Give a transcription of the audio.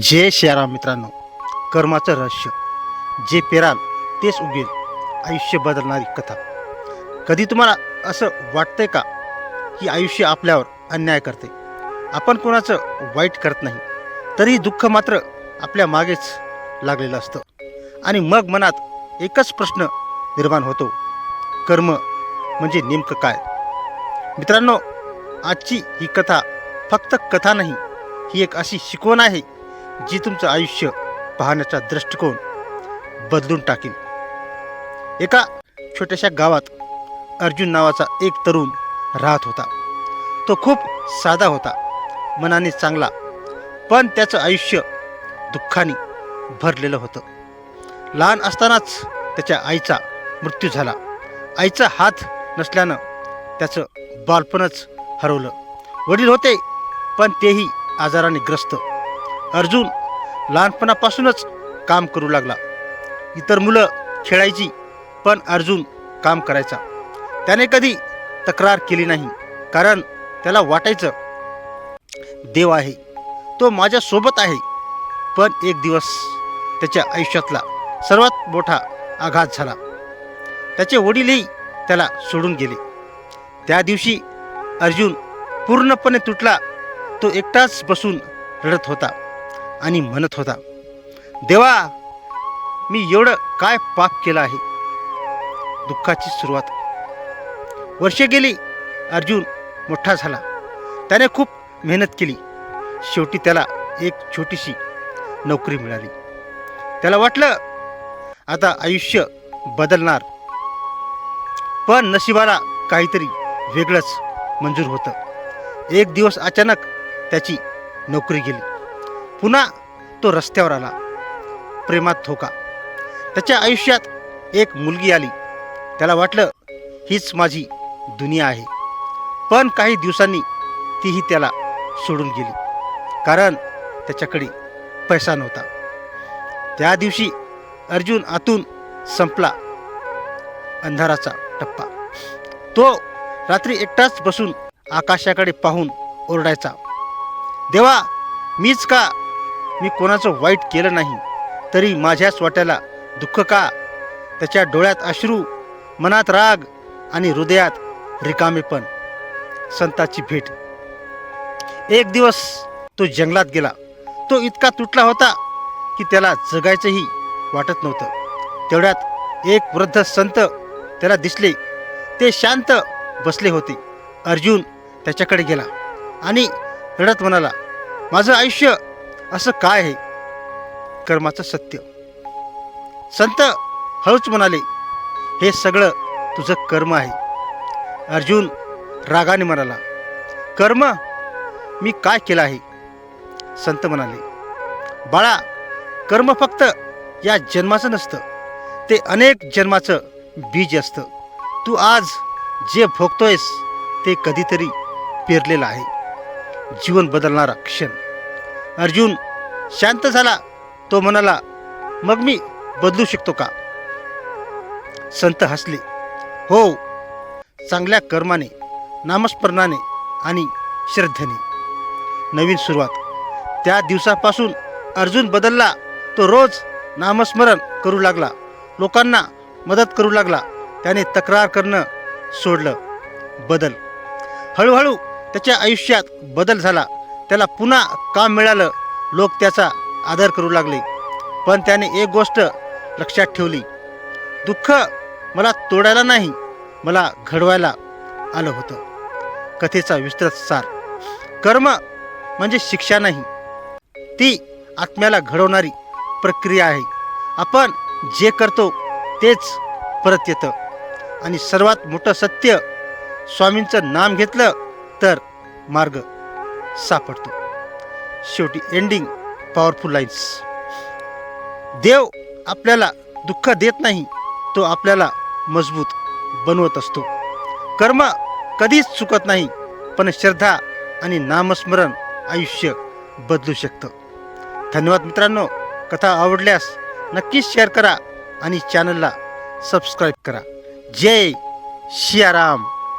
जय श्रीराम मित्रांनो. कर्माचं रहस्य. जे पेराल तेच उगेल. आयुष्य बदलणारी कथा. कधी तुम्हाला असं वाटतंय का की आयुष्य आपल्यावर अन्याय करते? आपण कोणाचं वाईट करत नाही, तरी दुःख मात्र आपल्या मागेच लागलेलं असतं. आणि मग मनात एकच प्रश्न निर्माण होतो, कर्म म्हणजे नेमकं काय? मित्रांनो, आजची ही कथा फक्त कथा नाही, ही एक अशी शिकवण आहे जी तुमचं आयुष्य पाहण्याचा दृष्टिकोन बदलून टाकेल. एका छोट्याशा गावात अर्जुन नावाचा एक तरुण राहत होता. तो खूप साधा होता, मनाने चांगला, पण त्याचं आयुष्य दुःखाने भरलेलं होतं. लहान असतानाच त्याच्या आईचा मृत्यू झाला. आईचा हात नसल्यानं त्याचं बालपणच हरवलं. वडील होते, पण तेही आजाराने ग्रस्त. अर्जुन लहानपणापासूनच काम करू लागला. इतर मुलं खेळायची, पण अर्जुन काम करायचा. त्याने कधी तक्रार केली नाही, कारण त्याला वाटायचं देव आहे, तो माझ्या सोबत आहे. पण एक दिवस त्याच्या आयुष्यातला सर्वात मोठा आघात झाला. त्याचे वडीलही त्याला सोडून गेले. त्या दिवशी अर्जुन पूर्णपणे तुटला. तो एकटाच बसून रडत होता आणि म्हणत होता, देवा, मी एवढं काय पाप केलं आहे? दुःखाची सुरुवात. वर्षे गेली. अर्जुन मोठा झाला. त्याने खूप मेहनत केली. शेवटी त्याला एक छोटीशी नोकरी मिळाली. त्याला वाटलं आता आयुष्य बदलणार. पण नशिबाला काहीतरी वेगळंच मंजूर होतं. एक दिवस अचानक त्याची नोकरी गेली. पुन्हा तो रस्त्यावर आला. प्रेमात धोका. त्याच्या आयुष्यात एक मुलगी आली. त्याला वाटलं हीच माझी दुनिया आहे. पण काही दिवसांनी तीही त्याला सोडून गेली, कारण त्याच्याकडे पैसा नव्हता. त्या दिवशी अर्जुन आतून संपला. अंधाराचा टप्पा. तो रात्री एकटाच बसून आकाशाकडे पाहून ओरडायचा, देवा, मीच का? मी कोणाचं वाईट केलं नाही, तरी माझ्याच वाट्याला दुःख का? त्याच्या डोळ्यात अश्रू, मनात राग आणि हृदयात रिकामेपण. संताची भेट. एक दिवस तो जंगलात गेला. तो इतका तुटला होता की त्याला जगायचंही वाटत नव्हतं. तेवढ्यात एक वृद्ध संत त्याला दिसले. ते शांत बसले होते. अर्जुन त्याच्याकडे गेला आणि रडत म्हणाला, माझं आयुष्य असं काय आहे? कर्माचं सत्य. संत हळूच म्हणाले, हे सगळं तुझं कर्म आहे. अर्जुन रागाने म्हणाला, कर्म? मी काय केलं आहे? संत म्हणाले, बाळा, कर्म फक्त या जन्माचं नसतं, ते अनेक जन्माचं बीज असतं. तू आज जे भोगतोयस ते कधीतरी पेरलेलं आहे. जीवन बदलणारा क्षण. अर्जुन शांत झाला. तो म्हणाला, मग मी बदलू शकतो का? संत हसले, हो, चांगल्या कर्माने, नामस्मरणाने आणि श्रद्धेने. नवीन सुरुवात. त्या दिवसापासून अर्जुन बदलला. तो रोज नामस्मरण करू लागला. लोकांना मदत करू लागला. त्याने तक्रार करणं सोडलं. बदल. हळूहळू त्याच्या आयुष्यात बदल झाला. त्याला पुन्हा काम मिळालं. लोक त्याचा आदर करू लागले. पण त्याने एक गोष्ट लक्षात ठेवली, दुःख मला तोडायला नाही, मला घडवायला आलं होतं. कथेचा विस्तृत सार. कर्म म्हणजे शिक्षा नाही, ती आत्म्याला घडवणारी प्रक्रिया आहे. आपण जे करतो तेच परत येतं. आणि सर्वात मोठं सत्य, स्वामींचं नाम घेतलं तर मार्ग सापडतो. शेवटी एंडिंग पॉवरफुल लाईन्स. देव आपल्याला दुःख देत नाही, तो आपल्याला मजबूत बनवत असतो. कर्म कधीच चुकत नाही, पण श्रद्धा आणि नामस्मरण आयुष्य बदलू शकतं. धन्यवाद मित्रांनो. कथा आवडल्यास नक्कीच शेअर करा आणि चॅनलला सबस्क्राईब करा. जय सियाराम.